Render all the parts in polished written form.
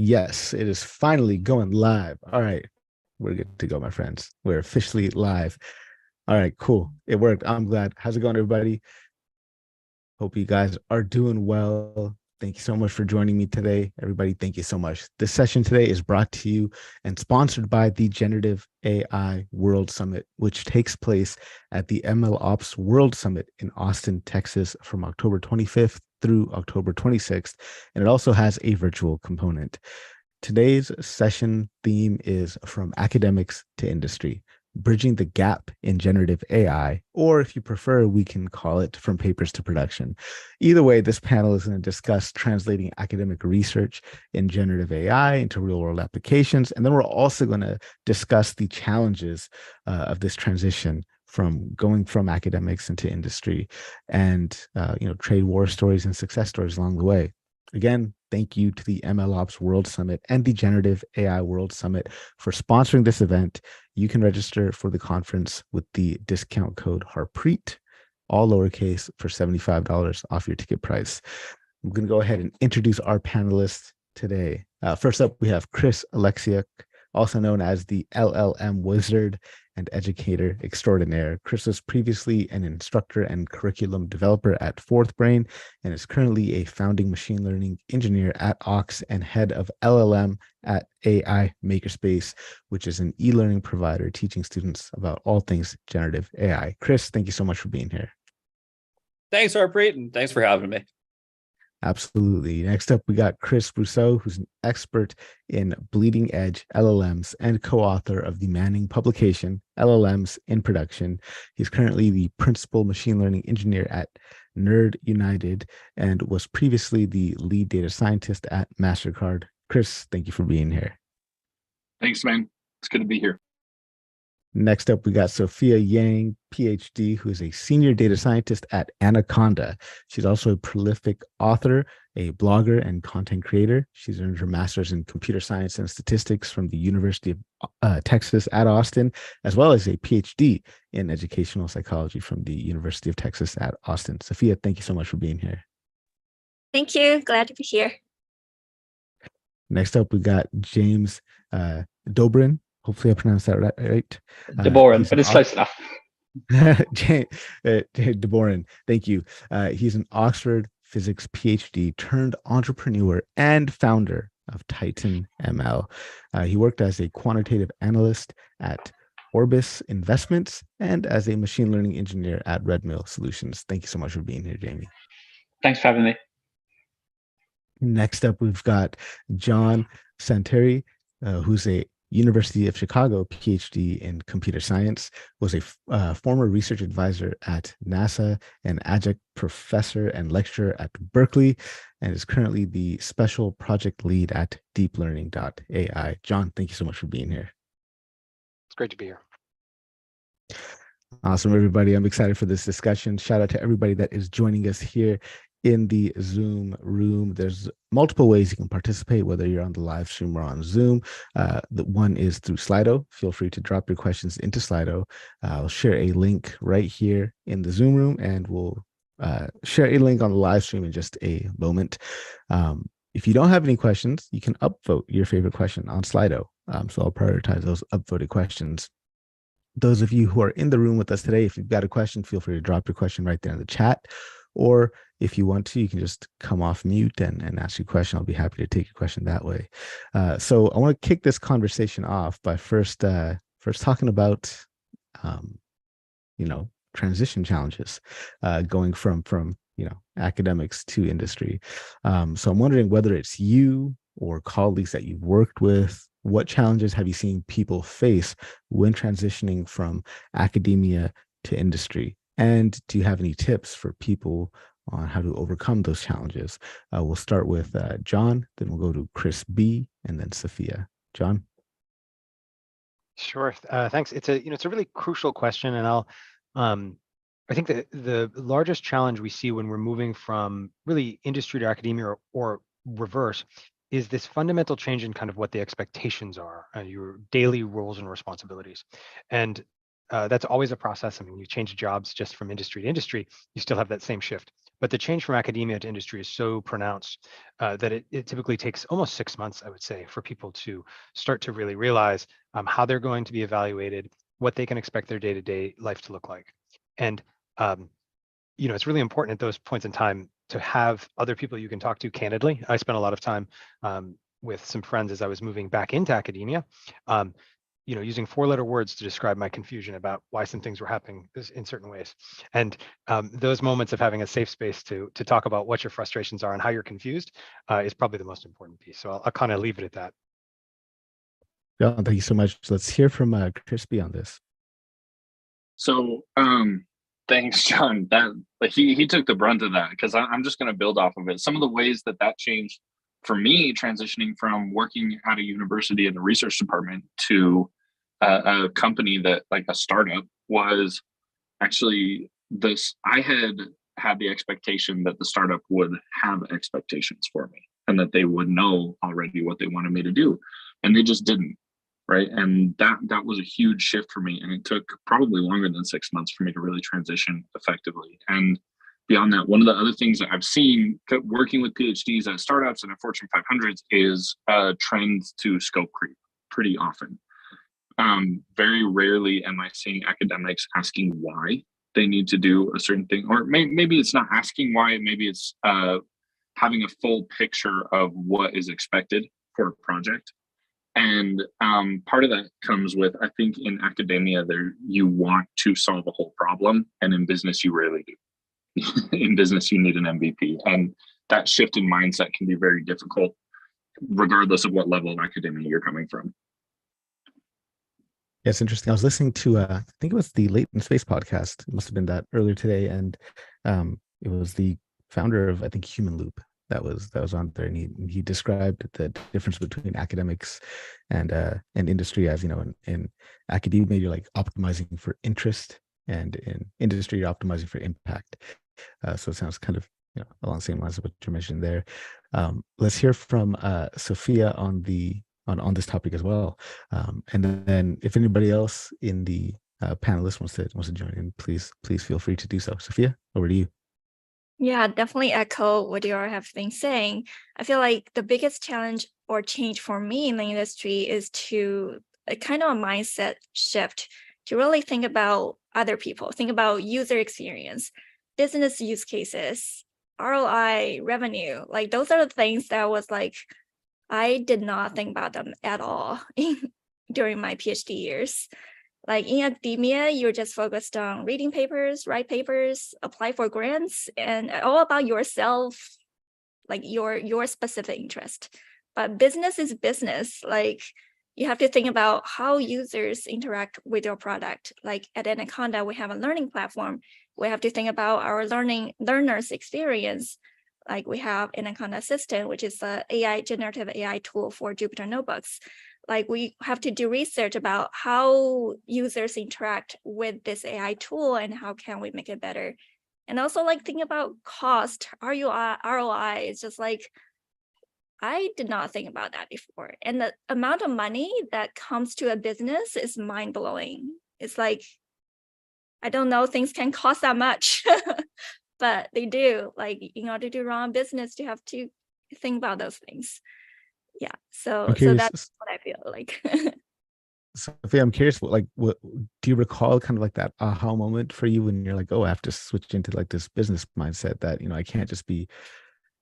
Yes, it is finally going live. All right, we're good to go, my friends. We're officially live. All right, cool. It worked. I'm glad. How's it going, everybody? Hope you guys are doing well. Thank you so much for joining me today. Everybody, thank you so much. This session today is brought to you and sponsored by the Generative AI World Summit, which takes place at the ML Ops World Summit in Austin, Texas from October 25th through October 26th. And it also has a virtual component. Today's session theme is From Academics to Industry, Bridging the Gap in Generative AI, or if you prefer, we can call it From Papers to Production. Either way, this panel is going to discuss translating academic research in generative AI into real world applications. And then we're also going to discuss the challenges of this transition from going from academics into industry and trade war stories and success stories along the way. Again, thank you to the MLOps World Summit and the Generative AI World Summit for sponsoring this event. You can register for the conference with the discount code HARPREET, all lowercase, for $75 off your ticket price. I'm going to go ahead and introduce our panelists today. First up, we have Chris Alexiuk, also known as the LLM Wizard and educator extraordinaire. Chris was previously an instructor and curriculum developer at Fourth Brain and is currently a founding machine learning engineer at Ox and head of LLM at AI Makerspace, which is an e-learning provider teaching students about all things generative AI. Chris, thank you so much for being here. Thanks, Harpreet, and thanks for having me. Absolutely. Next up, we got Chris Rousseau, who's an expert in bleeding edge LLMs and co-author of the Manning publication, LLMs in Production. He's currently the principal machine learning engineer at Nerd United and was previously the lead data scientist at MasterCard. Chris, thank you for being here. Thanks, man. It's good to be here. Next up, we got Sophia Yang, PhD, who is a senior data scientist at Anaconda. She's also a prolific author, a blogger, and content creator. She's earned her master's in computer science and statistics from the University of Texas at Austin, as well as a PhD in educational psychology from the University of Texas at Austin. Sophia, thank you so much for being here. Thank you. Glad to be here. Next up, we got James Dobrin. Hopefully I pronounced that right. DeBoren, but it's close enough. DeBoren, thank you. He's an Oxford physics PhD turned entrepreneur and founder of Titan ML. He worked as a quantitative analyst at Orbis Investments and as a machine learning engineer at Red Mill Solutions. Thank you so much for being here, Jamie. Thanks for having me. Next up, we've got John Santeri, who's a University of Chicago PhD in computer science, was a former research advisor at NASA, an adjunct professor and lecturer at Berkeley, and is currently the special project lead at deeplearning.ai. John, thank you so much for being here. It's great to be here. Awesome, everybody. I'm excited for this discussion. Shout out to everybody that is joining us here in the Zoom room. There's multiple ways you can participate, whether you're on the live stream or on Zoom. The one is through Slido. Feel free to drop your questions into Slido. I'll share a link right here in the Zoom room, and we'll share a link on the live stream in just a moment. If you don't have any questions, you can upvote your favorite question on Slido. So I'll prioritize those upvoted questions. Those of you who are in the room with us today, if you've got a question, feel free to drop your question right there in the chat. Or if you want to, you can just come off mute and ask your question. I'll be happy to take your question that way. So I want to kick this conversation off by first talking about, transition challenges going from academics to industry. So I'm wondering whether it's you or colleagues that you've worked with, what challenges have you seen people face when transitioning from academia to industry? And do you have any tips for people on how to overcome those challenges? We'll start with John, then we'll go to Chris B, and then Sophia. John? Sure. Thanks. It's a really crucial question, and I think that the largest challenge we see when we're moving from really industry to academia or reverse is this fundamental change in kind of what the expectations are, your daily roles and responsibilities. And that's always a process. I mean, you change jobs just from industry to industry, you still have that same shift. But the change from academia to industry is so pronounced that it typically takes almost 6 months, I would say, for people to start to really realize how they're going to be evaluated, what they can expect their day-to-day life to look like. And it's really important at those points in time to have other people you can talk to candidly. I spent a lot of time with some friends as I was moving back into academia, using 4-letter words to describe my confusion about why some things were happening in certain ways. And those moments of having a safe space to talk about what your frustrations are and how you're confused is probably the most important piece. So I'll kind of leave it at that. Yeah, thank you so much. Let's hear from Crispy on this. So thanks, John. That he took the brunt of that, because I'm just going to build off of it. Some of the ways that changed for me, transitioning from working at a university in the research department to a company that, like a startup, was actually this. I had the expectation that the startup would have expectations for me and that they would know already what they wanted me to do, and they just didn't. Right. And that was a huge shift for me. And it took probably longer than 6 months for me to really transition effectively. And beyond that, one of the other things that I've seen working with PhDs at startups and at Fortune 500s is trends to scope creep pretty often. Very rarely am I seeing academics asking why they need to do a certain thing, or maybe it's not asking why, maybe it's having a full picture of what is expected for a project. And part of that comes with, I think in academia, you want to solve a whole problem, and in business, you rarely do. In business, you need an MVP, and that shift in mindset can be very difficult, regardless of what level of academia you're coming from. Yeah, it's interesting. I was listening to, I think it was the Late in Space podcast. It must have been that earlier today, and it was the founder of, I think, Human Loop that was on there, and he described the difference between academics and industry as, in academia you're like optimizing for interest, and in industry you're optimizing for impact. So it sounds kind of along the same lines of what you're mentioning there. Let's hear from Sophia on this topic as well, and then if anybody else in the panelists wants to join in, please feel free to do so. Sophia, over to you. Yeah, definitely echo what you all have been saying. I feel like the biggest challenge or change for me in the industry is to a kind of a mindset shift to really think about other people, think about user experience, business use cases, ROI, revenue. Like those are the things that was like, I did not think about them at all during my PhD years. Like in academia, you're just focused on reading papers, write papers, apply for grants, and all about yourself, like your specific interest. But business is business. Like you have to think about how users interact with your product. Like at Anaconda, we have a learning platform. We have to think about our learners' experience. Like we have Anaconda Assistant, which is the generative AI tool for Jupyter Notebooks. Like we have to do research about how users interact with this AI tool and how can we make it better. And also like think about cost, ROI. It's just like, I did not think about that before. And the amount of money that comes to a business is mind blowing. It's like, I don't know, things can cost that much, but they do. Like in order to run a business, you have to think about those things. Yeah, so that's what I feel like. Sophia, I'm curious, what do you recall kind of like that aha moment for you when you're like, oh, I have to switch into like this business mindset that, I can't just be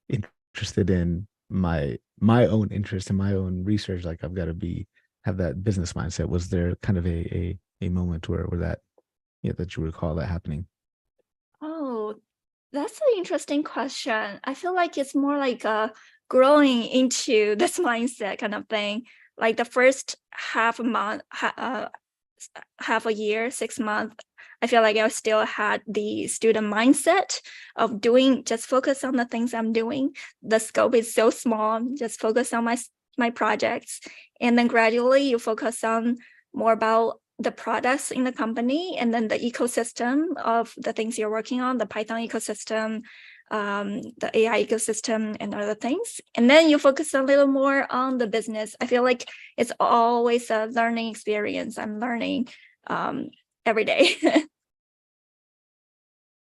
interested in my own interest and my own research, like I've got to have that business mindset. Was there kind of a moment where that, that you recall that happening? Oh, that's an interesting question. I feel like it's more like growing into this mindset kind of thing. Like the first half a year, 6 months, I feel like I still had the student mindset of just focus on the things I'm doing. The scope is so small, just focus on my projects. And then gradually you focus on more about the products in the company and then the ecosystem of the things you're working on, the Python ecosystem, the AI ecosystem and other things. And then you focus a little more on the business. I feel like it's always a learning experience. I'm learning every day.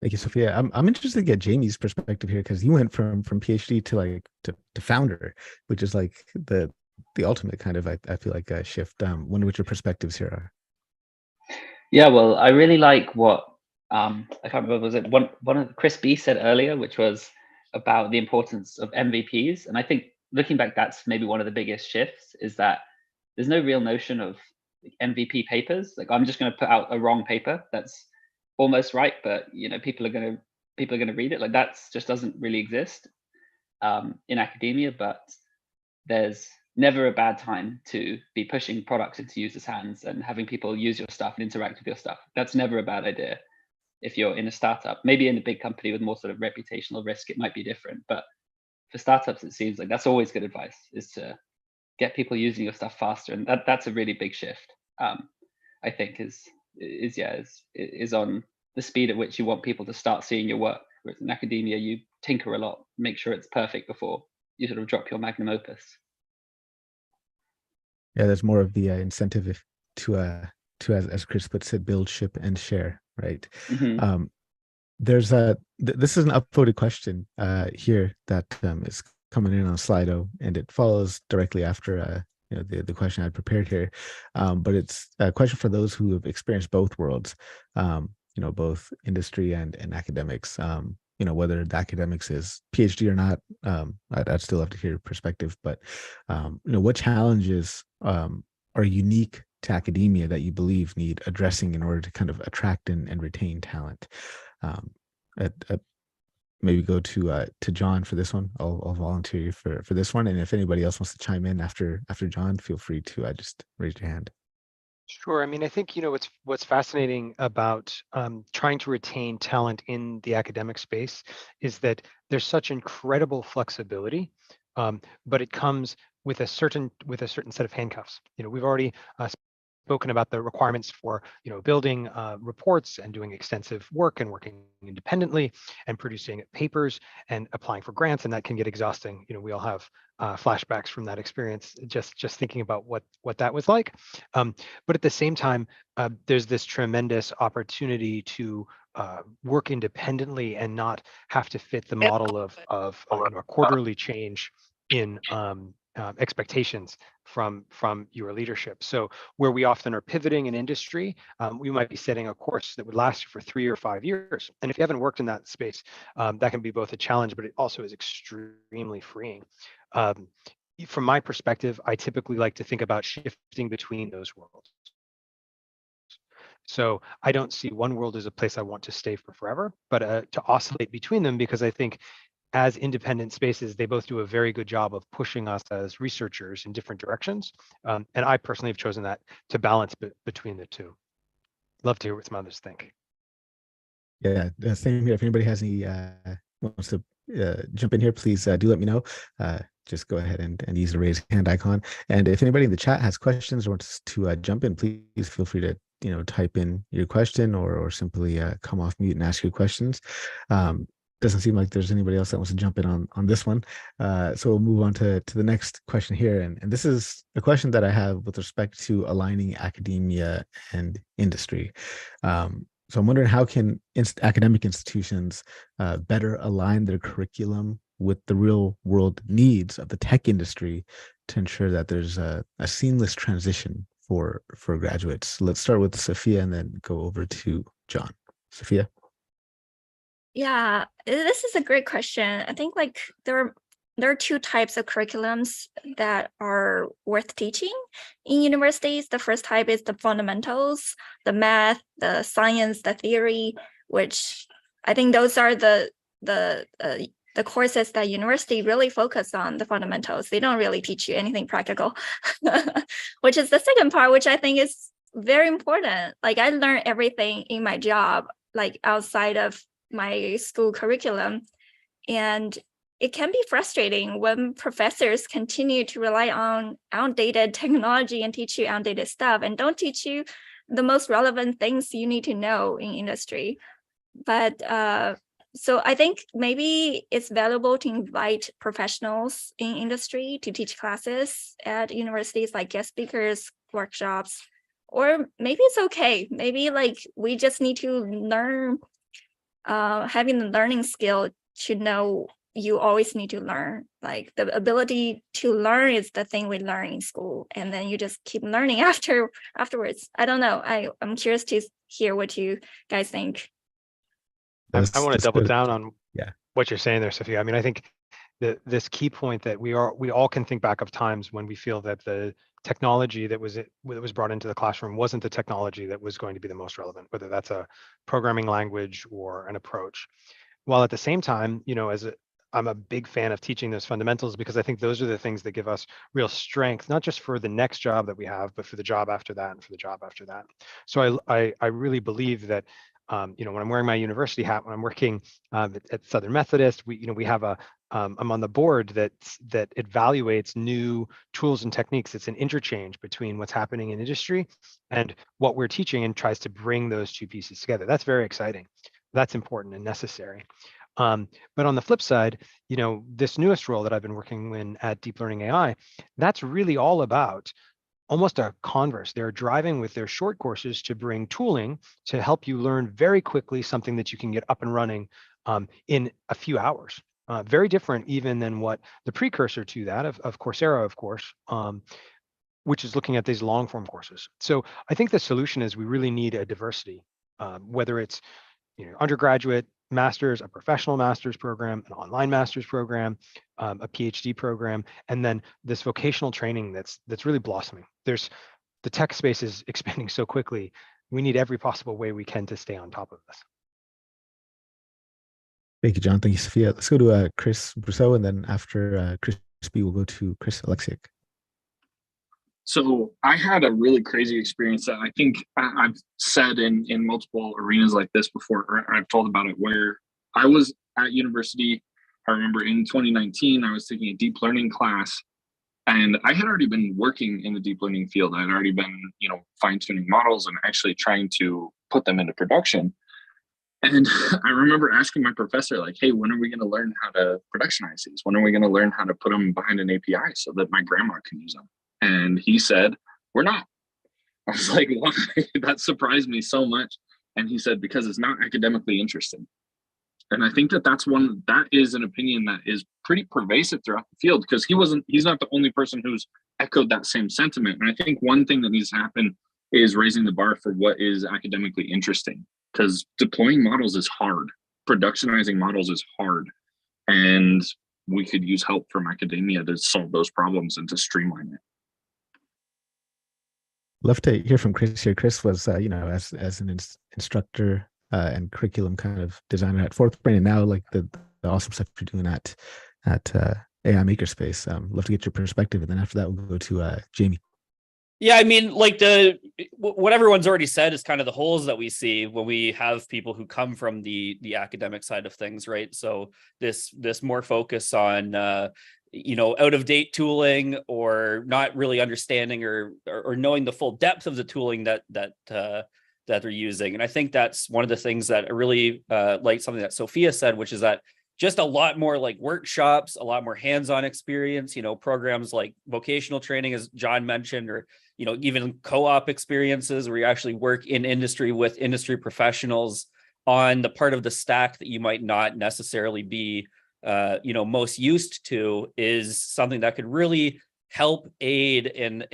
Thank you, Sophia. I'm interested to get Jamie's perspective here because you went from PhD to like to founder, which is like the ultimate kind of I feel like a shift. Wonder what your perspectives here are. Yeah, well, I really like what I can't remember, was it one of Chris B said earlier, which was about the importance of MVPs. And I think looking back, that's maybe one of the biggest shifts, is that there's no real notion of MVP papers. Like, I'm just going to put out a wrong paper that's almost right, but people are going to read it. Like, that's just doesn't really exist in academia. But there's never a bad time to be pushing products into users' hands and having people use your stuff and interact with your stuff. That's never a bad idea. If you're in a startup, maybe in a big company with more sort of reputational risk, it might be different. But for startups, it seems like that's always good advice, is to get people using your stuff faster. And that's a really big shift. I think is on the speed at which you want people to start seeing your work. Whereas in academia, you tinker a lot, make sure it's perfect before you sort of drop your magnum opus. Yeah, there's more of the incentive to as Chris puts it, build, ship, and share, right? Mm-hmm. There's a this is an upvoted question here that is coming in on Slido, and it follows directly after the question I prepared here. But it's a question for those who have experienced both worlds, both industry and academics. Whether the academics is PhD or not, I'd still have to hear your perspective. But what challenges are unique to academia that you believe need addressing in order to kind of attract and retain talent? Maybe go to John for this one. I'll volunteer you for this one, and if anybody else wants to chime in after John, feel free to just raise your hand. Sure. I mean, I think what's fascinating about trying to retain talent in the academic space is that there's such incredible flexibility, but it comes with a certain set of handcuffs. We've already spoken about the requirements for building reports and doing extensive work and working independently and producing papers and applying for grants, and that can get exhausting. We all have flashbacks from that experience, just thinking about what that was like. But at the same time, there's this tremendous opportunity to work independently and not have to fit the model of a quarterly change in expectations from your leadership. So where we often are pivoting in industry, we might be setting a course that would last you for 3 or 5 years. And if you haven't worked in that space, that can be both a challenge, but it also is extremely freeing. From my perspective, I typically like to think about shifting between those worlds. So I don't see one world as a place I want to stay for forever, but to oscillate between them, because I think as independent spaces, they both do a very good job of pushing us as researchers in different directions. And I personally have chosen that to balance between the two. Love to hear what some others think. Yeah, same here. If anybody has any wants to jump in here, please do let me know. Just go ahead and use the raise hand icon. And if anybody in the chat has questions or wants to jump in, please feel free to type in your question or simply come off mute and ask your questions. Doesn't seem like there's anybody else that wants to jump in on this one. So we'll move on to the next question here. And this is a question that I have with respect to aligning academia and industry. So I'm wondering, how can academic institutions better align their curriculum with the real world needs of the tech industry to ensure that there's a seamless transition for graduates? Let's start with Sophia and then go over to John. Sophia? Yeah, this is a great question. I think like there are two types of curriculums that are worth teaching in universities. The first type is the fundamentals, the math, the science, the theory, which I think those are the courses that university really focus on, the fundamentals. They don't really teach you anything practical, which is the second part, which I think is very important. Like, I learned everything in my job, like outside of my school curriculum. And it can be frustrating when professors continue to rely on outdated technology and teach you outdated stuff and don't teach you the most relevant things you need to know in industry. But so I think maybe it's valuable to invite professionals in industry to teach classes at universities, like guest speakers, workshops, or maybe it's okay. Maybe like we just need to learn having the learning skill to know you always need to learn. Like the ability to learn is the thing we learn in school, and then you just keep learning afterwards. I don't know. I'm curious to hear what you guys think. I That's want to double good. down on Yeah. what you're saying there, Sophia. I mean, I think this key point that we all can think back of times when we feel that the technology that was brought into the classroom wasn't the technology that was going to be the most relevant, whether that's a programming language or an approach. While at the same time, I'm a big fan of teaching those fundamentals, because I think those are the things that give us real strength, not just for the next job that we have, but for the job after that and for the job after that. So I really believe that, when I'm wearing my university hat, when I'm working at Southern Methodist, we have I'm on the board that evaluates new tools and techniques. It's an interchange between what's happening in industry and what we're teaching, and tries to bring those two pieces together. That's very exciting. That's important and necessary. But on the flip side, this newest role that I've been working in at Deep Learning AI, that's really all about almost a converse. They're driving with their short courses to bring tooling to help you learn very quickly something that you can get up and running in a few hours. Very different even than what the precursor to that of Coursera, of course, which is looking at these long form courses. So I think the solution is we really need a diversity, whether it's undergraduate, master's, a professional master's program, an online master's program, a PhD program, and then this vocational training that's really blossoming. The tech space is expanding so quickly. We need every possible way we can to stay on top of this. Thank you, John. Thank you, Sophia. Let's go to Chris Brousseau, and then after Chris B, we'll go to Chris Alexiak. So I had a really crazy experience that I think I've said in multiple arenas like this before, or I've told about it, where I was at university. I remember in 2019, I was taking a deep learning class, and I had already been working in the deep learning field. I had already been, fine tuning models and actually trying to put them into production. And I remember asking my professor, like, hey, when are we going to learn how to productionize these? When are we going to learn how to put them behind an API so that my grandma can use them? And he said, we're not. I was like, why? That surprised me so much. And he said, because it's not academically interesting. And I think that is an opinion that is pretty pervasive throughout the field, because he's not the only person who's echoed that same sentiment. And I think one thing that needs to happen is raising the bar for what is academically interesting, because deploying models is hard. Productionizing models is hard. And we could use help from academia to solve those problems and to streamline it. Love to hear from Chris here. Chris was, as an instructor and curriculum kind of designer at Fourth Brain, and now like the awesome stuff you're doing at AI Makerspace. Love to get your perspective, and then after that, we'll go to Jamie. Yeah, I mean, like what everyone's already said is kind of the holes that we see when we have people who come from the academic side of things, right? So this more focus on out of date tooling, or not really understanding or knowing the full depth of the tooling that they're using. And I think that's one of the things that I really like something that Sophia said, which is that just a lot more like workshops, a lot more hands-on experience, programs like vocational training, as John mentioned, or even co-op experiences where you actually work in industry with industry professionals on the part of the stack that you might not necessarily be most used to, is something that could really help aid and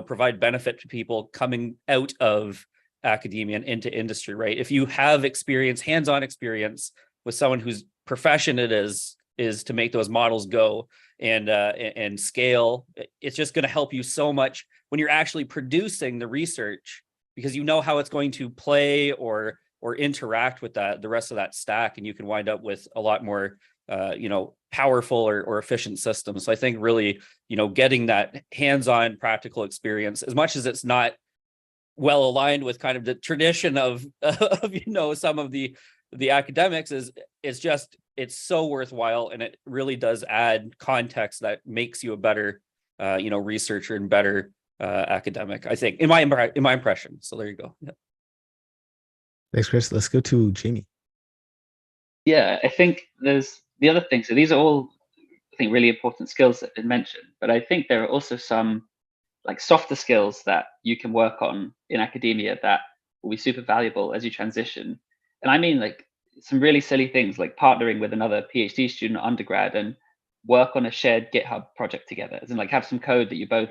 provide benefit to people coming out of academia and into industry, right? If you have experience, hands-on experience with someone whose profession it is to make those models go and scale, it's just going to help you so much when you're actually producing the research, because you know how it's going to play or interact with the rest of that stack, and you can wind up with a lot more powerful or efficient systems. So I think really, getting that hands-on practical experience, as much as it's not well aligned with kind of the tradition of some of the academics, it's so worthwhile, and it really does add context that makes you a better researcher and better academic, I think, in my impression. So there you go. Yeah. Thanks, Chris. Let's go to Jamie. Yeah, I think there's the other thing. So these are all, I think, really important skills that have been mentioned, but I think there are also some like softer skills that you can work on in academia that will be super valuable as you transition. And I mean, like, some really silly things like partnering with another PhD student or undergrad and work on a shared GitHub project together, as in like have some code that you both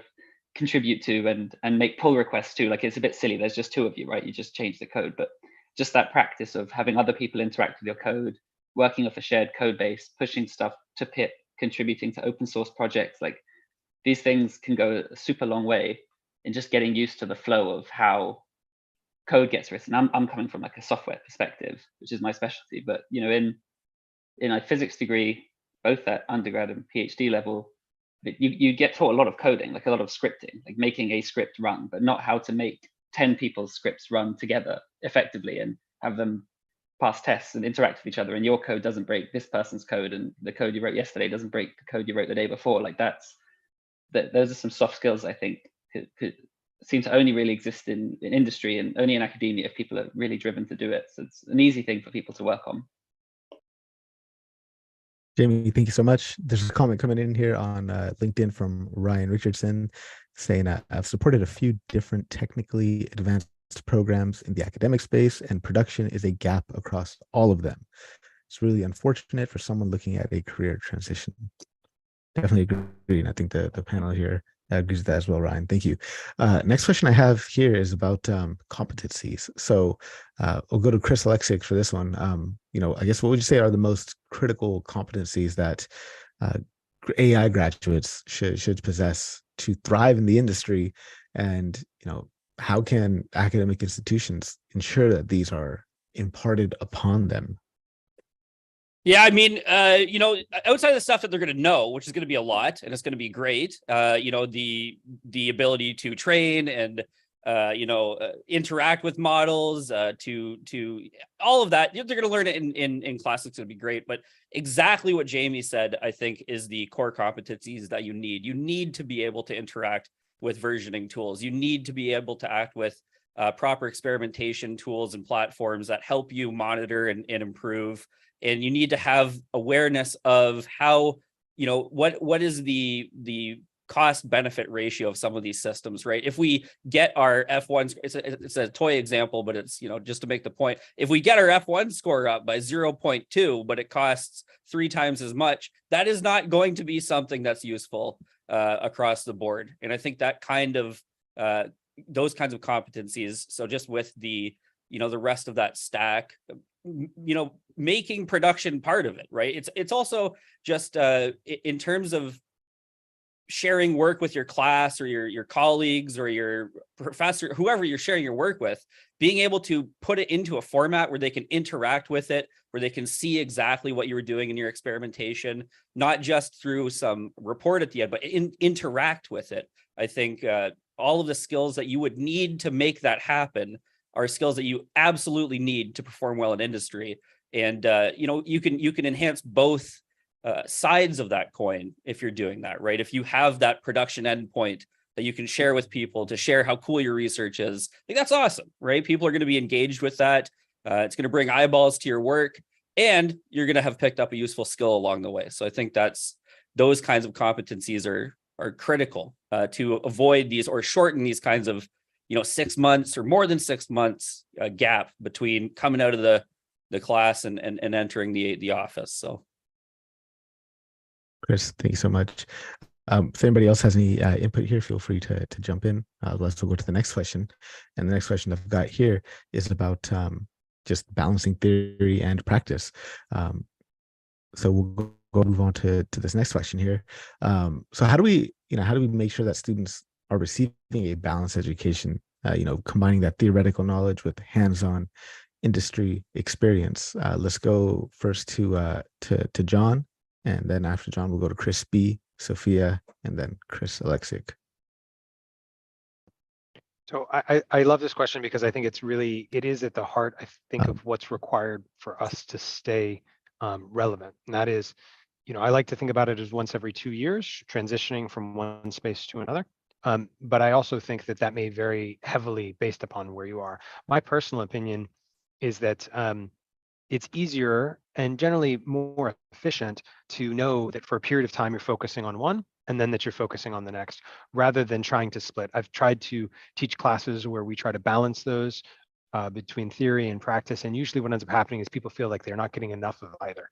contribute to and make pull requests to. Like, it's a bit silly, there's just two of you, right? You just change the code, but just that practice of having other people interact with your code, working off a shared code base, pushing stuff to pip, contributing to open source projects, like these things can go a super long way in just getting used to the flow of how code gets written. I'm coming from like a software perspective, which is my specialty, but you know, in a physics degree, both at undergrad and PhD level, you get taught a lot of coding, like a lot of scripting, like making a script run, but not how to make 10 people's scripts run together effectively and have them pass tests and interact with each other. And your code doesn't break this person's code, and the code you wrote yesterday doesn't break the code you wrote the day before. Like those are some soft skills I think could seem to only really exist in industry and only in academia if people are really driven to do it. So it's an easy thing for people to work on. Jamie, thank you so much. There's a comment coming in here on LinkedIn from Ryan Richardson saying, I've supported a few different technically advanced programs in the academic space, and production is a gap across all of them. It's really unfortunate for someone looking at a career transition. Definitely agree. And I think the panel here agrees with that as well, Ryan. Thank you. Next question I have here is about competencies. So we'll go to Chris Alexic for this one. I guess what would you say are the most critical competencies that AI graduates should possess to thrive in the industry? And, how can academic institutions ensure that these are imparted upon them? Yeah, I mean, outside of the stuff that they're going to know, which is going to be a lot, and it's going to be great. The ability to train and interact with models, to all of that, they're going to learn it in class. It's going to be great. But exactly what Jamie said, I think, is the core competencies that you need. You need to be able to interact with versioning tools. You need to be able to act with proper experimentation tools and platforms that help you monitor and improve. And you need to have awareness of how, what is the cost benefit ratio of some of these systems, right? If we get our F1, it's a toy example, but it's, just to make the point, if we get our F1 score up by 0.2, but it costs 3 times as much, that is not going to be something that's useful across the board. And I think that kind of, those kinds of competencies. So just with the, the rest of that stack, making production part of it, right? It's also just in terms of sharing work with your class or your colleagues or your professor, whoever you're sharing your work with, being able to put it into a format where they can interact with it, where they can see exactly what you were doing in your experimentation, not just through some report at the end, but interact with it. I think all of the skills that you would need to make that happen are skills that you absolutely need to perform well in industry. And you can enhance both sides of that coin if you're doing that, right? If you have that production endpoint that you can share with people to share how cool your research is, I think that's awesome, right? People are going to be engaged with that. It's going to bring eyeballs to your work, and you're going to have picked up a useful skill along the way. So I think those kinds of competencies are critical to avoid these or shorten these kinds of 6 months or more than 6 months gap between coming out of the class and entering the office. So, Chris, thank you so much. If anybody else has any input here, feel free to jump in. Let's go to the next question. And the next question I've got here is about just balancing theory and practice. So we'll go move on to this next question here. So how do we make sure that students are receiving a balanced education, combining that theoretical knowledge with hands-on industry experience? Let's go first to John, and then after John, we'll go to Chris B, Sophia, and then Chris Alexic. So I love this question because I think it is at the heart, I think, of what's required for us to stay relevant. And that is, I like to think about it as once every 2 years, transitioning from one space to another. But I also think that may vary heavily based upon where you are. My personal opinion is that it's easier and generally more efficient to know that for a period of time you're focusing on one and then that you're focusing on the next, rather than trying to split. I've tried to teach classes where we try to balance those between theory and practice. And usually what ends up happening is people feel like they're not getting enough of either.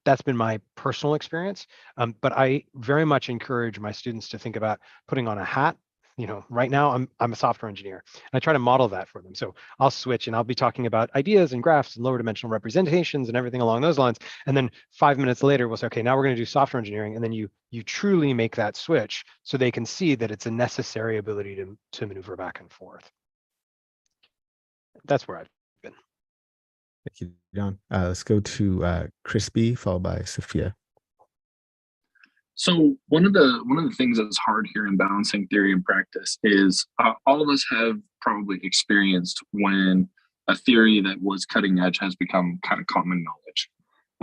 That's been my personal experience. But I very much encourage my students to think about putting on a hat. Right now I'm a software engineer, and I try to model that for them. So I'll switch and I'll be talking about ideas and graphs and lower dimensional representations and everything along those lines. And then 5 minutes later, we'll say, okay, now we're going to do software engineering. And then you truly make that switch so they can see that it's a necessary ability to maneuver back and forth. That's where I've been. Thank you, John. Let's go to Chris B, followed by Sophia. So one of the things that's hard here in balancing theory and practice is all of us have probably experienced when a theory that was cutting edge has become kind of common knowledge.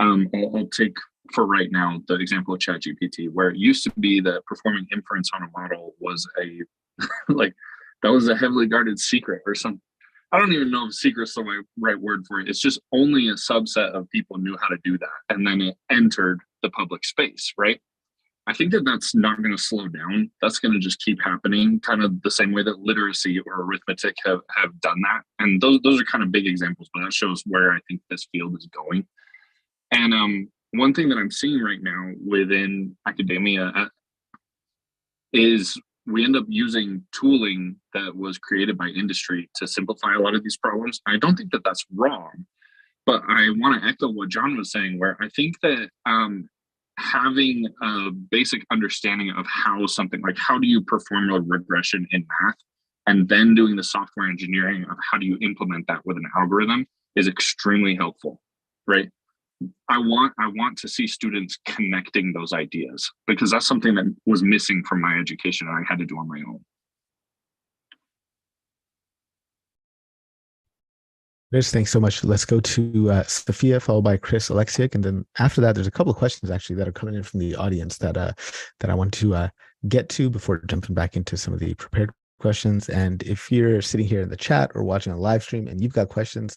I'll take for right now the example of ChatGPT, where it used to be that performing inference on a model was a like that was a heavily guarded secret or something. I don't even know if secret's the right word for it. It's just only a subset of people knew how to do that, and then it entered the public space, right? I think that that's not going to slow down. That's going to just keep happening, kind of the same way that literacy or arithmetic have done that. And those are kind of big examples, but that shows where I think this field is going. And one thing that I'm seeing right now within academia is we end up using tooling that was created by industry to simplify a lot of these problems. I don't think that that's wrong, but I want to echo what John was saying, where I think that having a basic understanding of how something, like how do you perform a regression in math, and then doing the software engineering of how do you implement that with an algorithm is extremely helpful, right? I want to see students connecting those ideas, because that's something that was missing from my education and I had to do on my own. Chris, thanks so much. Let's go to Sophia, followed by Chris Alexiak, and then after that, there's a couple of questions actually that are coming in from the audience that I want to get to before jumping back into some of the prepared questions. And if you're sitting here in the chat or watching a live stream and you've got questions,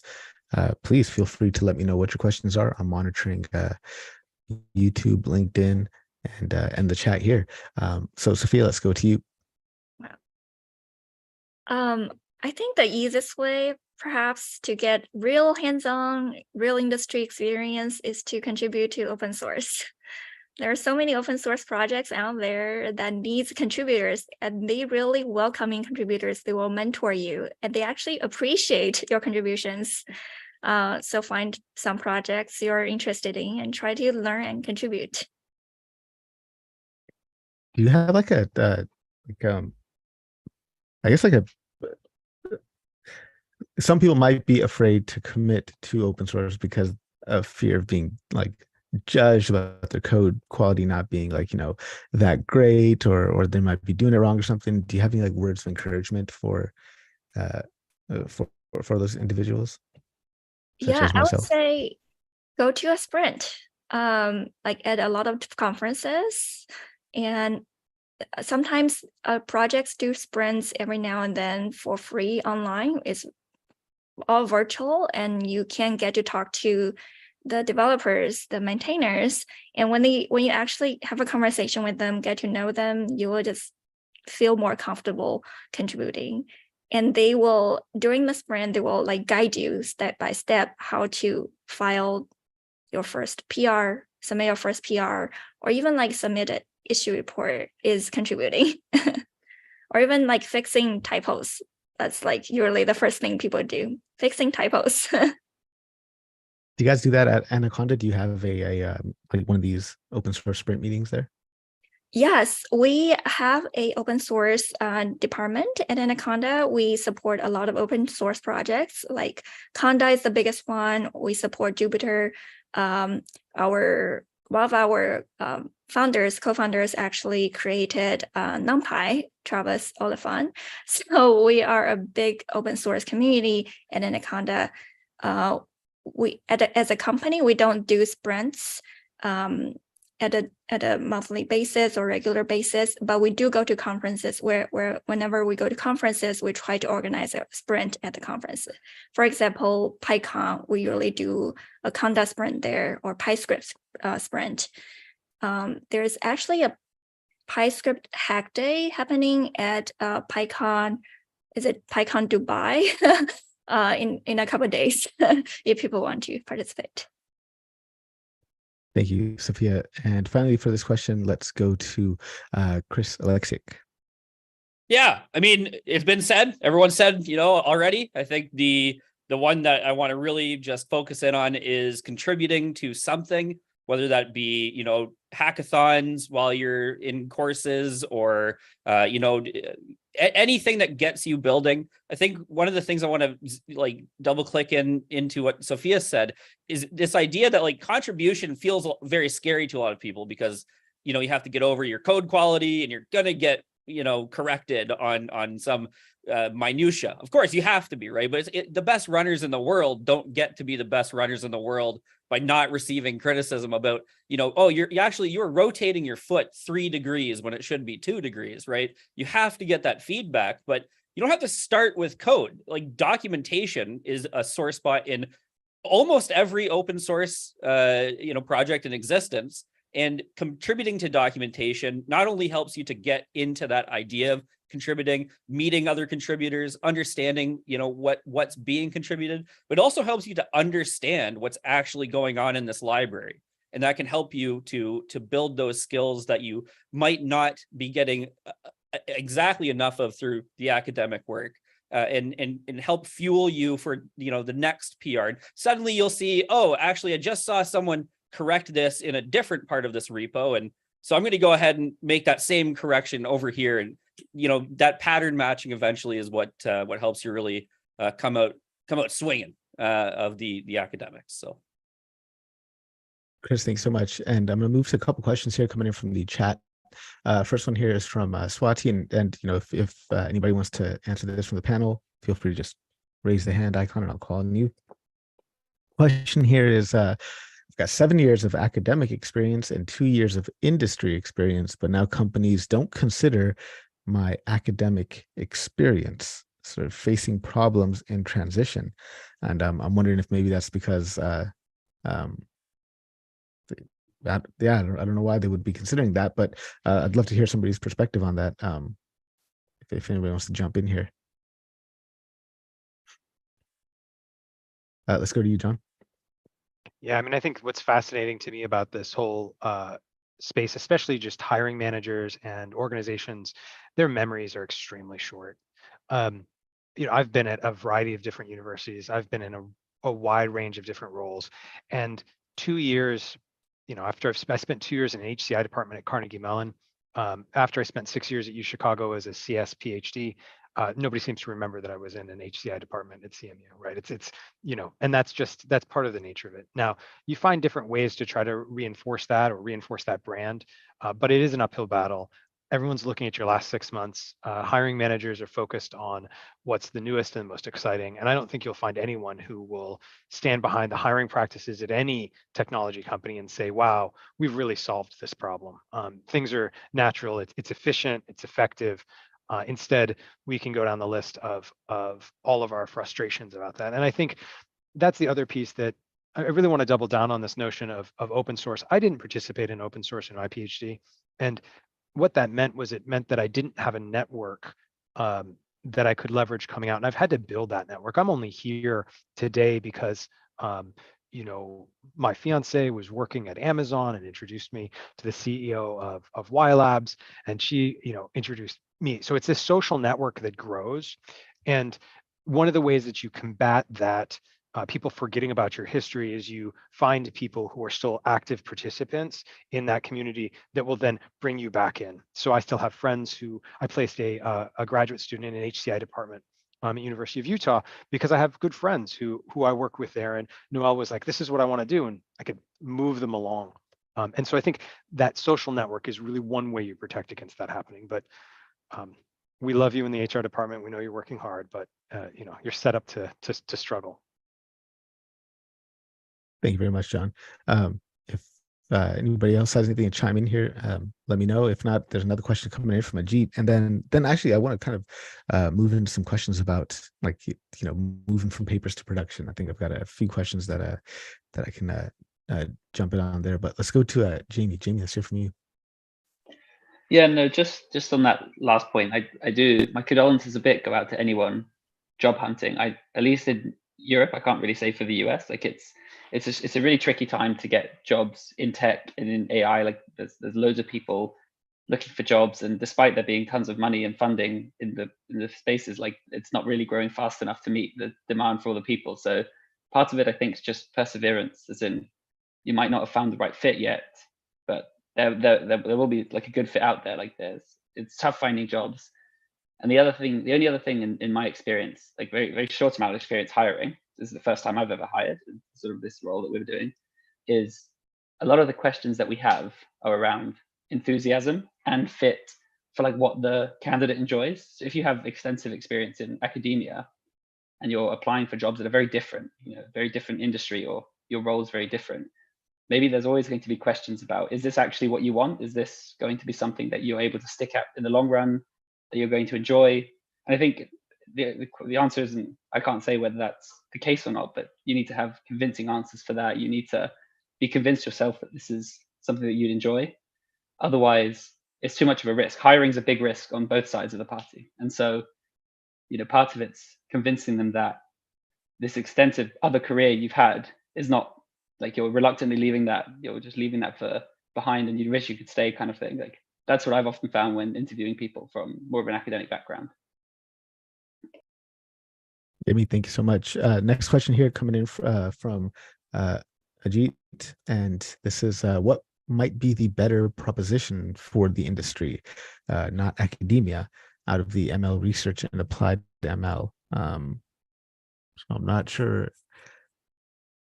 please feel free to let me know what your questions are. I'm monitoring YouTube, LinkedIn, and the chat here. So Sophia, let's go to you. I think the easiest way perhaps to get real hands-on, real industry experience is to contribute to open source. There are so many open source projects out there that needs contributors, and they really welcoming contributors. They will mentor you, and they actually appreciate your contributions. So find some projects you're interested in and try to learn and contribute. Do you have like a I guess like a some people might be afraid to commit to open source because of fear of being like judged about their code quality not being like, that great, or they might be doing it wrong or something. Do you have any like words of encouragement for those individuals? Yeah, I would say go to a sprint, like at a lot of conferences, and sometimes projects do sprints every now and then for free online. It's all virtual, and you can get to talk to the developers, the maintainers, and when you actually have a conversation with them, get to know them, you will just feel more comfortable contributing. And they will, during the sprint, they will like guide you step by step how to file your first PR, submit your first PR, or even like submit an issue report is contributing. Or even like fixing typos. That's like usually the first thing people do, fixing typos. Do you guys do that at Anaconda? Do you have a like one of these open source sprint meetings there? Yes, we have a open source department at Anaconda. We support a lot of open source projects, like Conda is the biggest one. We support Jupyter. One of our co-founders actually created NumPy, Travis Oliphant. So we are a big open source community at Anaconda. As a company, we don't do sprints at a monthly basis or regular basis, but we do go to conferences where whenever we go to conferences, we try to organize a sprint at the conference. For example, PyCon, we usually do a Conda sprint there, or PyScript sprint. There's actually a PyScript hack day happening at PyCon. Is it PyCon Dubai? in a couple of days if people want to participate. Thank you, Sophia. And finally, for this question, let's go to Chris Alexic. Yeah, I mean, it's been said. Everyone said, already. I think the one that I want to really just focus in on is contributing to something, whether that be, hackathons while you're in courses or, anything that gets you building. I think one of the things I want to double click into what Sophia said is this idea that contribution feels very scary to a lot of people because, you have to get over your code quality and you're going to get corrected on some minutia. Of course, you have to be, right? But the best runners in the world don't get to be the best runners in the world by not receiving criticism about, oh, you're rotating your foot 3 degrees when it should be 2 degrees, right? You have to get that feedback, but you don't have to start with code. Documentation is a sore spot in almost every open source, project in existence. And contributing to documentation not only helps you to get into that idea of contributing, meeting other contributors, understanding, what's being contributed, but also helps you to understand what's actually going on in this library. And that can help you to build those skills that you might not be getting exactly enough of through the academic work. And help fuel you for, the next PR. Suddenly you'll see, oh, actually, I just saw someone correct this in a different part of this repo. And so I'm going to go ahead and make that same correction over here. And, that pattern matching eventually is what helps you really come out swinging of the academics. So. Chris, thanks so much. And I'm going to move to a couple questions here coming in from the chat. First one here is from Swati, and if anybody wants to answer this from the panel, feel free to just raise the hand icon and I'll call on you. Question here is, I've got 7 years of academic experience and 2 years of industry experience, but now companies don't consider my academic experience, sort of facing problems in transition. And I'm wondering if maybe that's because I don't know why they would be considering that, but I'd love to hear somebody's perspective on that. If anybody wants to jump in here. Let's go to you, John. Yeah, I mean, I think what's fascinating to me about this whole space, especially just hiring managers and organizations, their memories are extremely short. I've been at a variety of different universities. I've been in a wide range of different roles, and 2 years, after I spent 2 years in an HCI department at Carnegie Mellon, after I spent 6 years at UChicago as a CS PhD, nobody seems to remember that I was in an HCI department at CMU, right? It's and that's part of the nature of it. Now, you find different ways to try to reinforce that brand, but it is an uphill battle. Everyone's looking at your last 6 months. Hiring managers are focused on what's the newest and most exciting. And I don't think you'll find anyone who will stand behind the hiring practices at any technology company and say, wow, we've really solved this problem. Things are natural, it's efficient, it's effective. Instead, we can go down the list of all of our frustrations about that. And I think that's the other piece that I really want to double down on, this notion of open source. I didn't participate in open source in my PhD. And what that meant was it meant that I didn't have a network that I could leverage coming out. And I've had to build that network. I'm only here today because my fiance was working at Amazon and introduced me to the CEO of Y Labs, and she, introduced me. So it's this social network that grows. And one of the ways that you combat that, people forgetting about your history, is you find people who are still active participants in that community that will then bring you back in. So I still have friends who, I placed a graduate student in an HCI department at University of Utah because I have good friends who I work with there, and Noel was like, this is what I want to do, and I could move them along. And so I think that social network is really one way you protect against that happening. But we love you in the HR department. We know you're working hard, but you're set up to struggle. Thank you very much, John. If anybody else has anything to chime in here, let me know. If not, there's another question coming in from Ajit. And then actually, I want to kind of move into some questions about moving from papers to production. I think I've got a few questions that I can jump in on there. But let's go to Jamie. Jamie, let's hear from you. Yeah, no, just on that last point, I do, my condolences a bit go out to anyone job hunting. At least in Europe, I can't really say for the US. Like it's a really tricky time to get jobs in tech and in AI. Like there's loads of people looking for jobs, and despite there being tons of money and funding in the spaces, like it's not really growing fast enough to meet the demand for all the people. So part of it, I think, is just perseverance, as in you might not have found the right fit yet, but there will be like a good fit out there. Like it's tough finding jobs. And the only other thing in my experience, like very, very short amount of experience hiring, this is the first time I've ever hired in sort of this role that we're doing, is a lot of the questions that we have are around enthusiasm and fit for like what the candidate enjoys. So if you have extensive experience in academia and you're applying for jobs that are very different, very different industry, or your role is very different, maybe there's always going to be questions about, is this actually what you want? Is this going to be something that you're able to stick at in the long run, that you're going to enjoy? And I think the answer isn't, I can't say whether that's the case or not, but you need to have convincing answers for that. You need to be convinced yourself that this is something that you'd enjoy. Otherwise, it's too much of a risk. Hiring is a big risk on both sides of the party. And so, part of it's convincing them that this extensive other career you've had is not like you're reluctantly leaving that, you're just leaving that for behind and you wish you could stay, kind of thing. Like that's what I've often found when interviewing people from more of an academic background. Amy, thank you so much. Next question here coming in from Ajit, and this is what might be the better proposition for the industry, not academia, out of the ML research and applied ML. So I'm not sure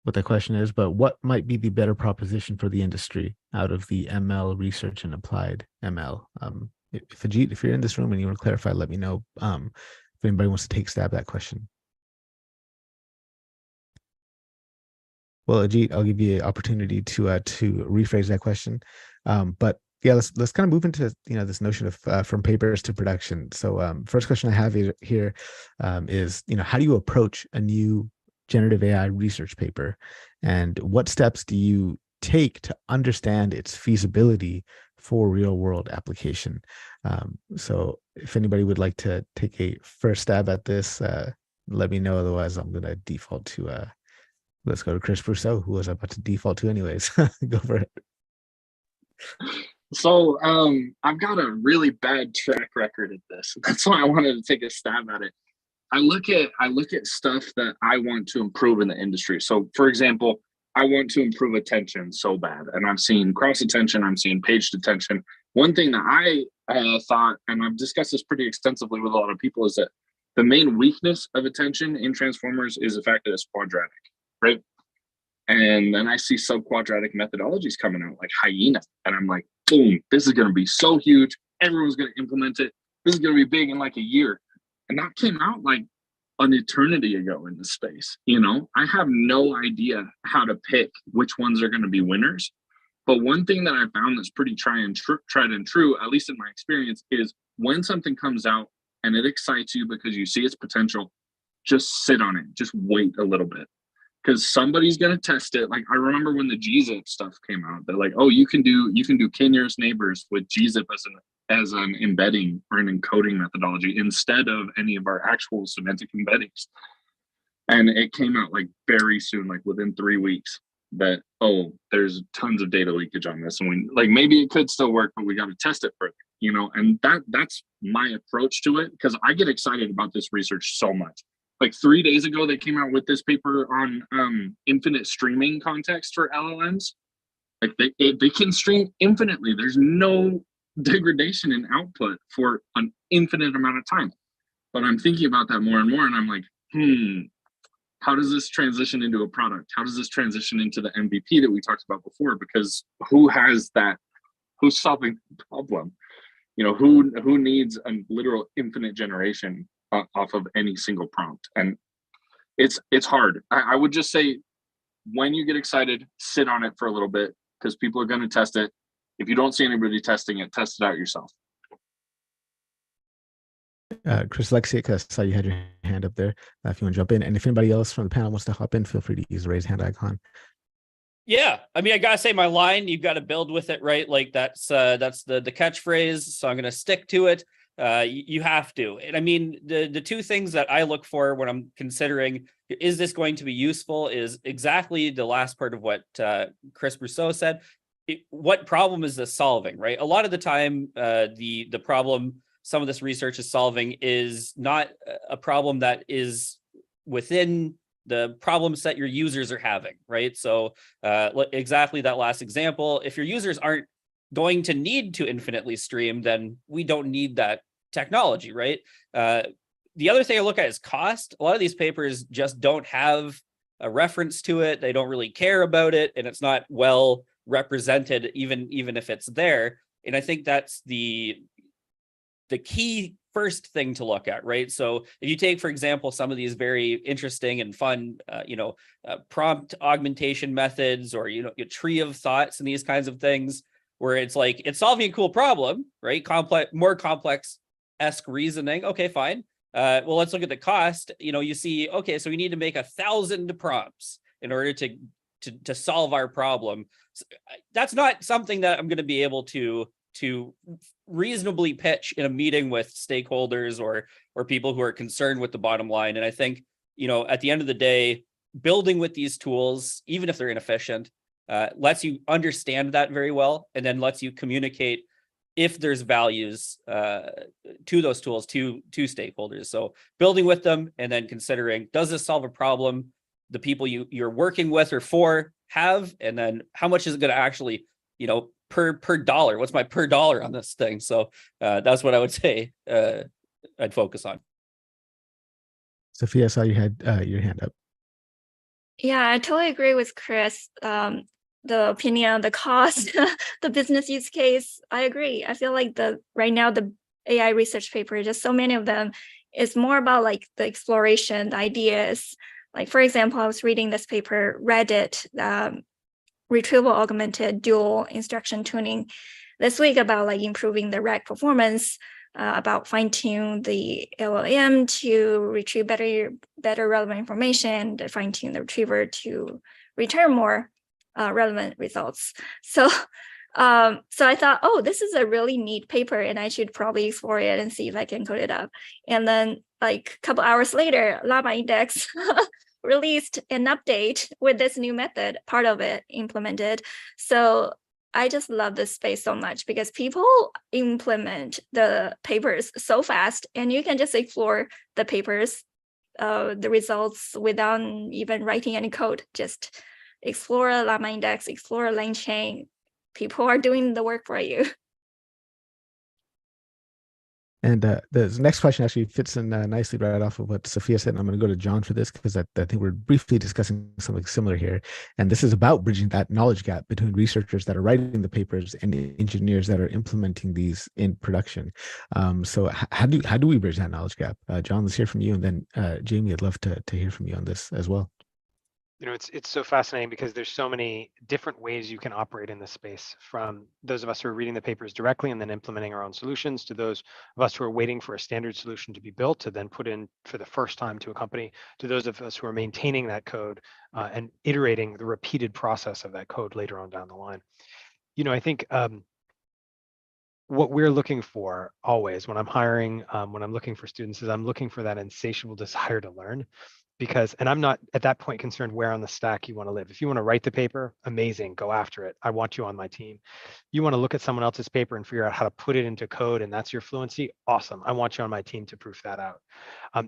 what the question is, but what might be the better proposition for the industry out of the ML research and applied ML? If Ajit, if you're in this room and you want to clarify, let me know. If anybody wants to take a stab at that question. Well, Ajit, I'll give you an opportunity to rephrase that question. But yeah, let's kind of move into this notion of from papers to production. So first question I have here is how do you approach a new generative AI research paper, and what steps do you take to understand its feasibility for real world application? So if anybody would like to take a first stab at this, let me know. Otherwise, I'm going to default to let's go to Chris Brousseau, who was about to default to anyways. Go for it. So I've got a really bad track record at this. That's why I wanted to take a stab at it. I look at stuff that I want to improve in the industry. So for example, I want to improve attention so bad. And I've seen cross attention, I'm seeing paged attention. One thing that I thought, and I've discussed this pretty extensively with a lot of people, is that the main weakness of attention in transformers is the fact that it's quadratic, right? And then I see sub-quadratic methodologies coming out like Hyena. And I'm like, boom, this is going to be so huge. Everyone's going to implement it. This is going to be big in like a year. And that came out like an eternity ago in the space. I have no idea how to pick which ones are going to be winners. But one thing that I found that's pretty tried and true, at least in my experience, is when something comes out and it excites you because you see its potential, just sit on it. Just wait a little bit. Because somebody's going to test it. Like I remember when the gzip stuff came out, they're like, oh, you can do k-nearest neighbors with gzip as an embedding or an encoding methodology instead of any of our actual semantic embeddings. And it came out like very soon, like within 3 weeks, that, oh, there's tons of data leakage on this. And we like, maybe it could still work, but we got to test it further, and that's my approach to it, because I get excited about this research so much. Like 3 days ago, they came out with this paper on infinite streaming context for LLMs. Like they can stream infinitely. There's no degradation in output for an infinite amount of time. But I'm thinking about that more and more, and I'm like, how does this transition into a product? How does this transition into the MVP that we talked about before? Because who has that? Who's solving the problem? Who needs a literal infinite generation off of any single prompt? And it's hard. I would just say, when you get excited, sit on it for a little bit, because people are going to test it. If you don't see anybody testing it, test it out yourself. Chris Lexiak, I saw you had your hand up there. If you want to jump in, and if anybody else from the panel wants to hop in, feel free to use the raise hand icon. Yeah, I mean, I gotta say, my line, you've got to build with it, right? Like that's the catchphrase, so I'm gonna stick to it. You have to. And I mean, the two things that I look for when I'm considering, is this going to be useful, is exactly the last part of what Chris Brousseau said. What problem is this solving, right? A lot of the time, the problem some of this research is solving is not a problem that is within the problem set your users are having, right? So exactly that last example, if your users aren't going to need to infinitely stream, then we don't need that technology, right? The other thing I look at is cost. A lot of these papers just don't have a reference to it. They don't really care about it, and it's not well represented, even if it's there. And I think that's the key first thing to look at, right? So if you take, for example, some of these very interesting and fun, prompt augmentation methods, or, a tree of thoughts and these kinds of things, where it's like, it's solving a cool problem, right? More complex-esque reasoning. Okay, fine. Well, let's look at the cost. You see, okay, so we need to make 1,000 prompts in order to solve our problem. So that's not something that I'm going to be able to reasonably pitch in a meeting with stakeholders or people who are concerned with the bottom line. And I think, at the end of the day, building with these tools, even if they're inefficient, lets you understand that very well, and then lets you communicate if there's values to those tools to stakeholders. So building with them, and then considering, does this solve a problem the people you're working with or for have, and then how much is it going to actually, per dollar, what's my per dollar on this thing? So that's what I would say I'd focus on. Sophia, I saw you had your hand up. Yeah, I totally agree with Chris. The opinion, the cost, the business use case, I agree. I feel like right now the AI research paper, just so many of them, is more about like the exploration, the ideas. Like, for example, I was reading this paper, Reddit, retrieval augmented dual instruction tuning this week, about like improving the RAG performance, about fine-tune the LLM to retrieve better relevant information, to fine-tune the retriever to return more relevant results. So I thought, oh, this is a really neat paper, and I should probably explore it and see if I can code it up. And then like a couple hours later, Llama Index released an update with this new method, part of it implemented. So I just love this space so much, because people implement the papers so fast, and you can just explore the papers, the results, without even writing any code. Just explore a Llama Index, explore a LangChain. People are doing the work for you. And the next question actually fits in nicely right off of what Sophia said. And I'm going to go to John for this, because I think we're briefly discussing something similar here. And this is about bridging that knowledge gap between researchers that are writing the papers and engineers that are implementing these in production. So how do we bridge that knowledge gap? John, let's hear from you. And then Jamie, I'd love to hear from you on this as well. It's so fascinating, because there's so many different ways you can operate in this space, from those of us who are reading the papers directly and then implementing our own solutions, to those of us who are waiting for a standard solution to be built to then put in for the first time to a company, to those of us who are maintaining that code and iterating the repeated process of that code later on down the line. I think what we're looking for always when I'm hiring, when I'm looking for students, is I'm looking for that insatiable desire to learn. Because, and I'm not at that point concerned where on the stack you want to live. If you want to write the paper, amazing, go after it. I want you on my team. You want to look at someone else's paper and figure out how to put it into code, and that's your fluency, awesome. I want you on my team to proof that out.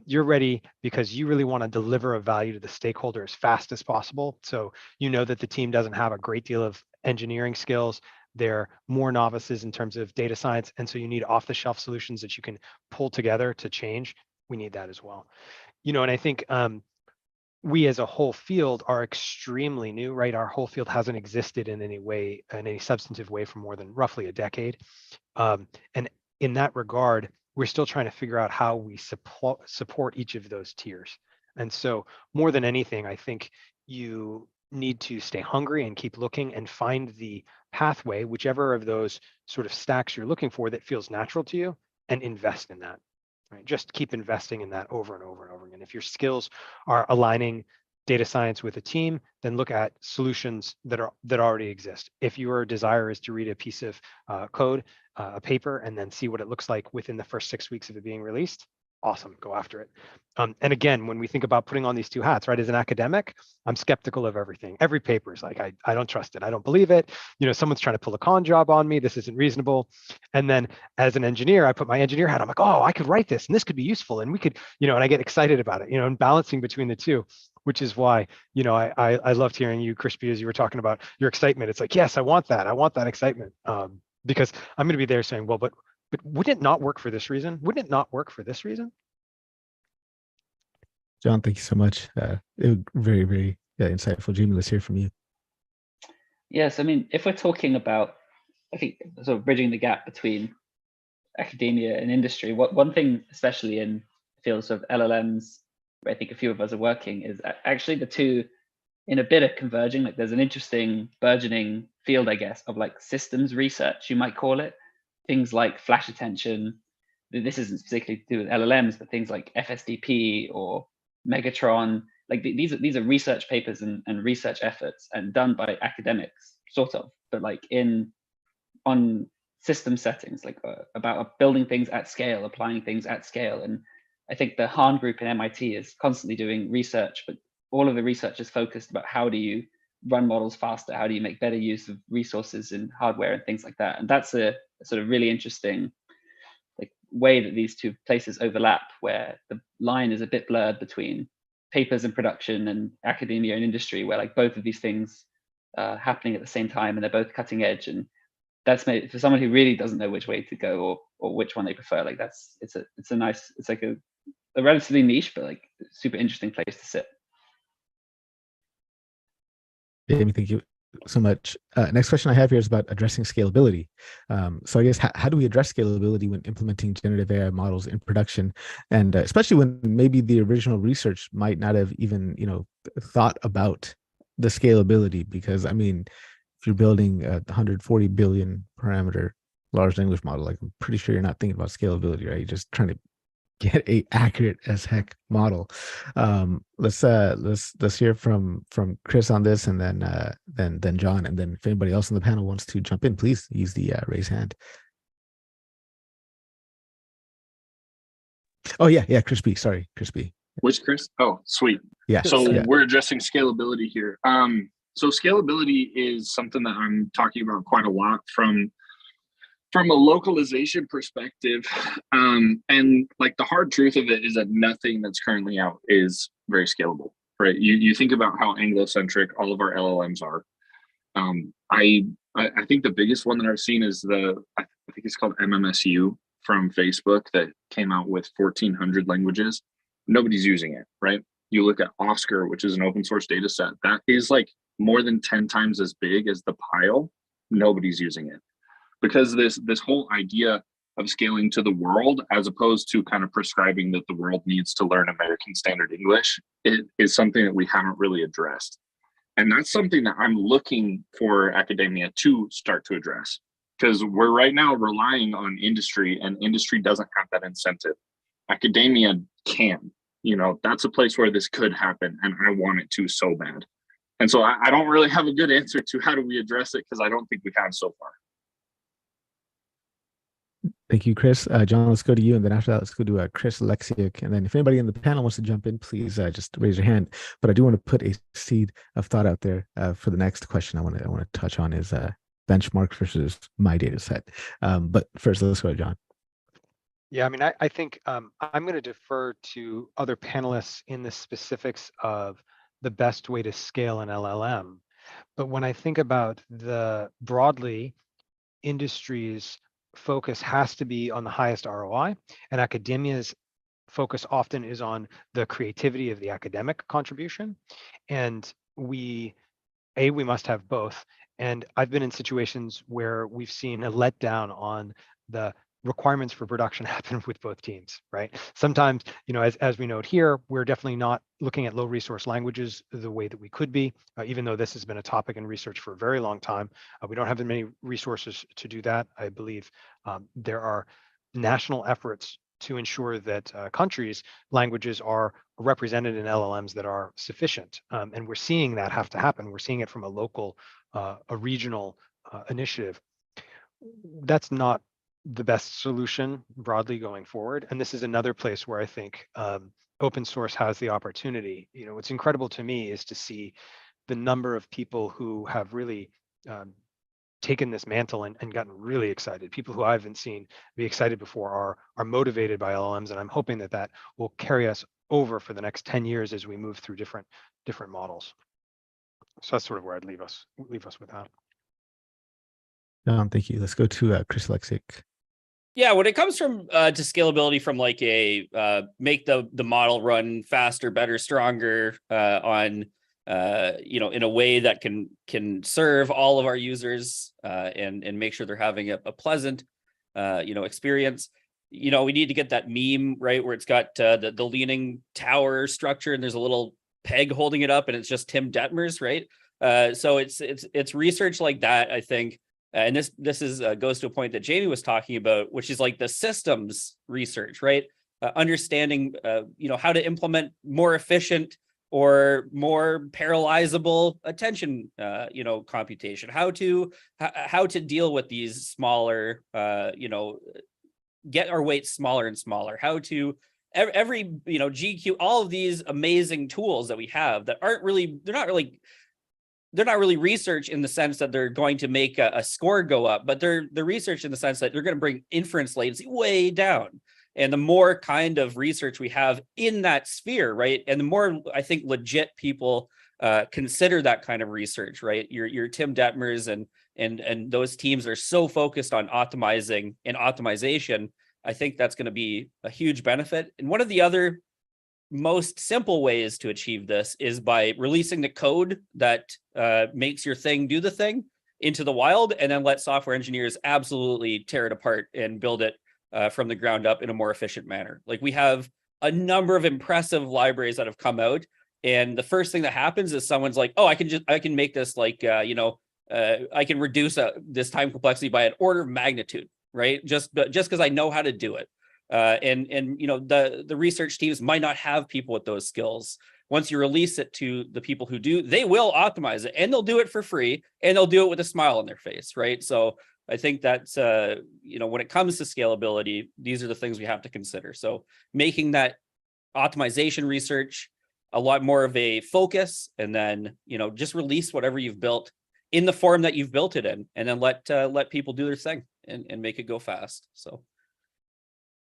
You're ready because you really want to deliver a value to the stakeholder as fast as possible. So you know that the team doesn't have a great deal of engineering skills. They're more novices in terms of data science. And so you need off-the-shelf solutions that you can pull together to change. We need that as well. And I think we as a whole field are extremely new, right? Our whole field hasn't existed in any way, in any substantive way, for more than roughly a decade. And in that regard, we're still trying to figure out how we support each of those tiers. And so more than anything, I think you need to stay hungry and keep looking and find the pathway, whichever of those sort of stacks you're looking for, that feels natural to you, and invest in that. Right? Just keep investing in that over and over and over again. If your skills are aligning data science with a team, then look at solutions that already exist. If your desire is to read a piece of code, a paper, and then see what it looks like within the first 6 weeks of it being released, awesome, go after it. And again, when we think about putting on these two hats, right, as an academic, I'm skeptical of everything. Every paper is like, I don't trust it. I don't believe it. Someone's trying to pull a con job on me. This isn't reasonable. And then as an engineer, I put my engineer hat. I'm like, oh, I could write this and this could be useful. And we could, and I get excited about it, and balancing between the two, which is why, I loved hearing you, Crispy, as you were talking about your excitement. It's like, yes, I want that. I want that excitement. Because I'm going to be there saying, well, but wouldn't it not work for this reason? Wouldn't it not work for this reason? John, thank you so much. It was very, very insightful. Jamie, let's hear from you. Yes, I mean, if we're talking about, I think, sort of bridging the gap between academia and industry, one thing, especially in fields of LLMs, where I think a few of us are working, is actually the two in a bit of converging. Like there's an interesting burgeoning field, I guess, of like systems research, you might call it. Things like flash attention. This isn't particularly to do with LLMs, but things like FSDP or Megatron. Like these are research papers and research efforts and done by academics, sort of, but like on system settings, like about building things at scale, applying things at scale. And I think the Hahn group in MIT is constantly doing research, but all of the research is focused about how do you run models faster, how do you make better use of resources and hardware and things like that. And that's a sort of really interesting like way that these two places overlap, where the line is a bit blurred between papers and production and academia and industry, where like both of these things happening at the same time and they're both cutting edge. And that's made for someone who really doesn't know which way to go or which one they prefer. Like it's a nice, it's like a relatively niche, but like super interesting place to sit. Jamie, thank you so much. Next question I have here is about addressing scalability. So I guess how do we address scalability when implementing generative AI models in production, and especially when maybe the original research might not have even thought about the scalability? Because I mean, if you're building a 140 billion parameter large language model, like I'm pretty sure you're not thinking about scalability, right? You're just trying to get a accurate as heck model. Let's hear from Chris on this, and then John, and then if anybody else on the panel wants to jump in, please use the raise hand. Oh yeah, Chris B. Sorry, Chris B. Which Chris? Oh, sweet. Yeah. So yeah. we're addressing scalability here. So scalability is something that I'm talking about quite a lot from a localization perspective. And like the hard truth of it is that nothing that's currently out is very scalable, right? You think about how Anglo-centric all of our LLMs are. I think the biggest one that I've seen is I think it's called MMSU from Facebook that came out with 1,400 languages. Nobody's using it, right? You look at Oscar, which is an open source data set, that is like more than 10 times as big as the pile. Nobody's using it. Because this whole idea of scaling to the world, as opposed to kind of prescribing that the world needs to learn American Standard English, it is something that we haven't really addressed. And that's something that I'm looking for academia to start to address, because we're right now relying on industry, and industry doesn't have that incentive. Academia can, that's a place where this could happen, and I want it to so bad. And so I don't really have a good answer to how do we address it, because I don't think we have so far. Thank you, Chris. John, let's go to you. And then after that, let's go to Chris Alexiak. And then if anybody in the panel wants to jump in, please just raise your hand. But I do want to put a seed of thought out there for the next question I want to touch on is benchmarks versus my data set. But first, let's go to John. Yeah, I mean, I think I'm going to defer to other panelists in the specifics of the best way to scale an LLM. But when I think about the broadly, industries focus has to be on the highest ROI, and academia's focus often is on the creativity of the academic contribution. And we must have both. And I've been in situations where we've seen a letdown on the requirements for production happen with both teams, right? Sometimes, as we note here, we're definitely not looking at low resource languages the way that we could be, even though this has been a topic in research for a very long time. We don't have as many resources to do that. I believe there are national efforts to ensure that countries' languages are represented in LLMs that are sufficient. And we're seeing that have to happen. We're seeing it from a local, a regional initiative. That's not the best solution broadly going forward. And this is another place where I think open source has the opportunity. You know, what's incredible to me is to see the number of people who have really taken this mantle and gotten really excited. People who I haven't seen be excited before are motivated by LLMs, and I'm hoping that that will carry us over for the next 10 years as we move through different models. So that's sort of where I'd leave us with that. Thank you. Let's go to Chris Lexic. Yeah, when it comes from to scalability from like a make the model run faster, better, stronger on you know, in a way that can serve all of our users and make sure they're having a pleasant you know, experience. You know, we need to get that meme right where it's got the leaning tower structure and there's a little peg holding it up and it's just Tim Detmers, right? So it's research like that, I think. And this is goes to a point that Jamie was talking about, which is like the systems research, right? Understanding, you know, how to implement more efficient or more parallelizable attention, you know, computation. How to deal with these smaller, you know, get our weights smaller and smaller. How to every you know, GQ, all of these amazing tools that we have that aren't really they're not really research in the sense that they're going to make a score go up, but they're research in the sense that they're going to bring inference latency way down. And the more kind of research we have in that sphere, right? And the more I think legit people consider that kind of research, right? Your Tim Detmers and those teams are so focused on optimizing and optimization. I think that's going to be a huge benefit. And one of the other most simple ways to achieve this is by releasing the code that makes your thing do the thing into the wild, and then let software engineers absolutely tear it apart and build it from the ground up in a more efficient manner. Like, we have a number of impressive libraries that have come out, and the first thing that happens is someone's like, oh, I can make this like you know, I can reduce this time complexity by an order of magnitude, right? Just because I know how to do it. And you know, the research teams might not have people with those skills. Once you release it to the people who do, they will optimize it, and they'll do it for free, and they'll do it with a smile on their face, right? So I think that's you know, when it comes to scalability, these are the things we have to consider. So making that optimization research a lot more of a focus, and then, you know, just release whatever you've built in the form that you've built it in, and then let people do their thing and make it go fast. So.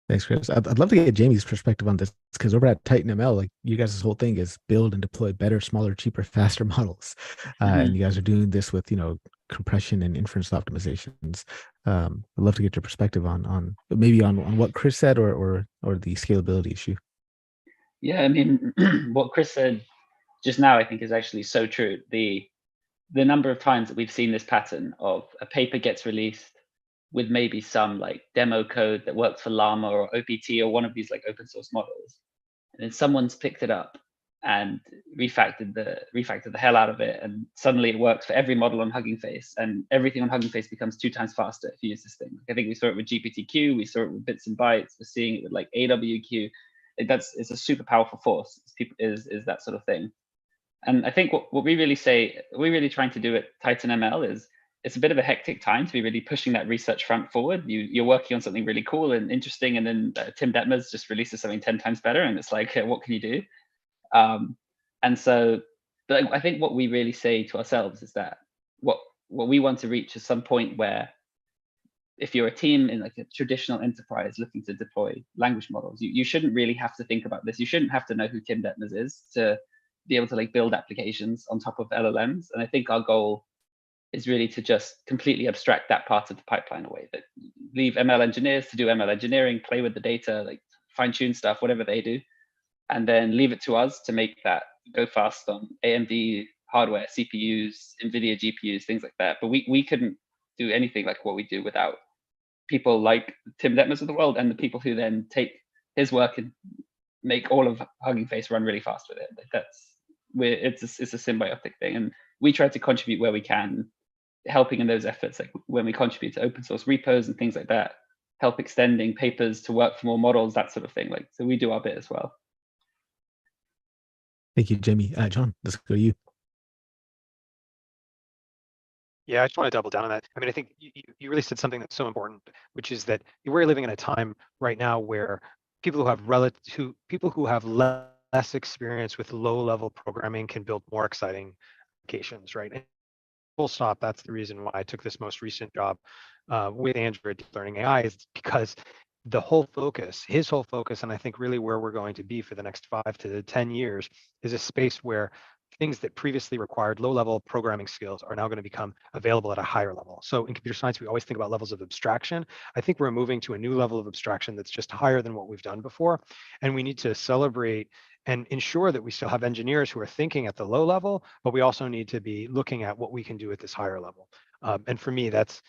Thanks, Chris. I'd love to get Jamie's perspective on this, because over at Titan ML, like, you guys' whole thing is build and deploy better, smaller, cheaper, faster models. And you guys are doing this with, you know, compression and inference optimizations. I'd love to get your perspective on maybe on what Chris said or the scalability issue. Yeah, I mean, what Chris said just now, I think, is actually so true. The number of times that we've seen this pattern of a paper gets released with maybe some like demo code that works for Llama or OPT or one of these like open source models, and then someone's picked it up and refactored the hell out of it, and suddenly it works for every model on Hugging Face, and everything on Hugging Face becomes 2 times faster if you use this thing. I think we saw it with GPTQ, we saw it with Bits and Bytes, we're seeing it with like AWQ. It's a super powerful force. Is that sort of thing. And I think what we really say, we're really trying to do at Titan ML is, it's a bit of a hectic time to be really pushing that research front forward. You're working on something really cool and interesting, and then Tim Detmers just releases something 10 times better, and it's like, what can you do? And so, but I think what we really say to ourselves is that what we want to reach is some point where, if you're a team in like a traditional enterprise looking to deploy language models, you shouldn't really have to think about this. You shouldn't have to know who Tim Detmers is to be able to like build applications on top of LLMs. And I think our goal is really to just completely abstract that part of the pipeline away, that leave ML engineers to do ML engineering, play with the data, like fine tune stuff, whatever they do, and then leave it to us to make that go fast on AMD hardware, CPUs, NVIDIA GPUs, things like that. But we couldn't do anything like what we do without people like Tim Detmers of the world, and the people who then take his work and make all of Hugging Face run really fast with it. Like it's a symbiotic thing, and we try to contribute where we can, helping in those efforts, like when we contribute to open source repos and things like that, help extending papers to work for more models, that sort of thing. Like, so we do our bit as well. Thank you, Jamie. John, let's go to you. Yeah, I just want to double down on that. I mean, I think you really said something that's so important, which is that we're living in a time right now where people who have less experience with low-level programming can build more exciting applications, right? And full stop. That's the reason why I took this most recent job with Andrew at Deep Learning AI, is because his whole focus, and I think really where we're going to be for the next 5 to 10 years, is a space where things that previously required low-level programming skills are now going to become available at a higher level. So in computer science, we always think about levels of abstraction. I think we're moving to a new level of abstraction that's just higher than what we've done before. And we need to celebrate and ensure that we still have engineers who are thinking at the low level, but we also need to be looking at what we can do at this higher level. And for me, that's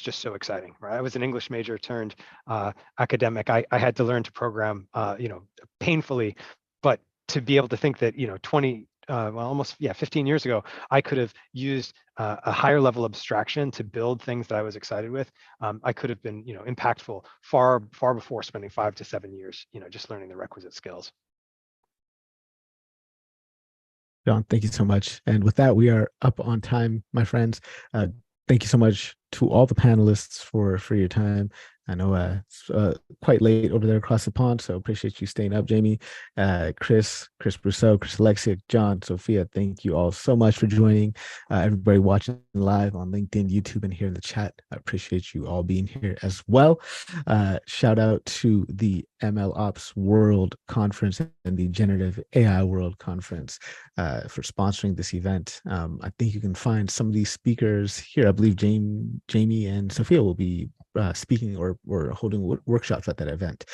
just so exciting, right? I was an English major turned academic. I had to learn to program, painfully, but to be able to think that, 15 years ago, I could have used a higher level abstraction to build things that I was excited with. I could have been, impactful far before spending 5 to 7 years, just learning the requisite skills. John, thank you so much. And with that, we are up on time, my friends. Thank you so much to all the panelists for your time. I know it's quite late over there across the pond, so appreciate you staying up, Jamie, Chris Brousseau, Chris Alexia, John, Sophia. Thank you all so much for joining. Everybody watching live on LinkedIn, YouTube, and here in the chat. I appreciate you all being here as well. Shout out to the ML Ops World Conference and the Generative AI World Conference for sponsoring this event. I think you can find some of these speakers here. I believe Jamie and Sophia will be speaking or holding workshops at that event.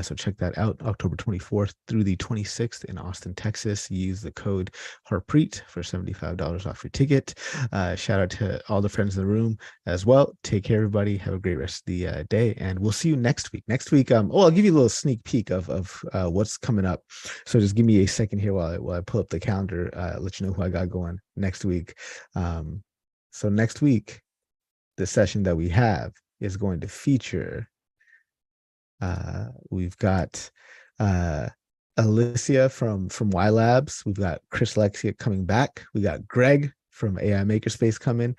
So check that out, October 24th through the 26th in Austin, Texas. Use the code Harpreet for $75 off your ticket. Shout out to all the friends in the room as well. Take care, everybody. Have a great rest of the day, and we'll see you next week. Next week, I'll give you a little sneak peek of what's coming up. So just give me a second here while I pull up the calendar, let you know who I got going next week. So next week, the session that we have is going to feature, we've got Alicia from Y Labs. We've got Chris Alexia coming back. We got Greg from AI Makerspace coming.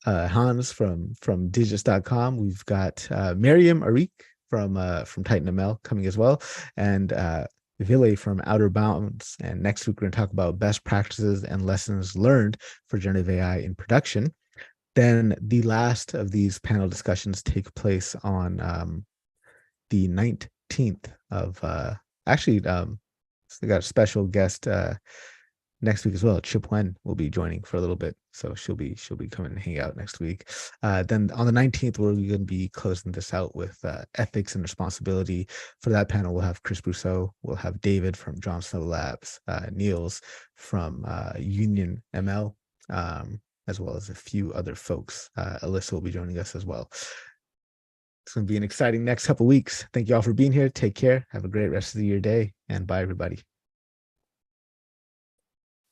Hans from digits.com. We've got Miriam Arik from Titan ML coming as well, and Ville from Outer Bounds. And next week, we're going to talk about best practices and lessons learned for generative AI in production. Then the last of these panel discussions take place on the 19th of we got a special guest next week as well. Chip Wen will be joining for a little bit, so she'll be coming and hang out next week. Then on the 19th, we're going to be closing this out with ethics and responsibility. For that panel, we'll have Chris Brousseau, we'll have David from John Snow Labs, Niels from Union ML, as well as a few other folks. Alyssa will be joining us as well. It's going to be an exciting next couple of weeks. Thank you all for being here. Take care. Have a great rest of your day, and bye, everybody.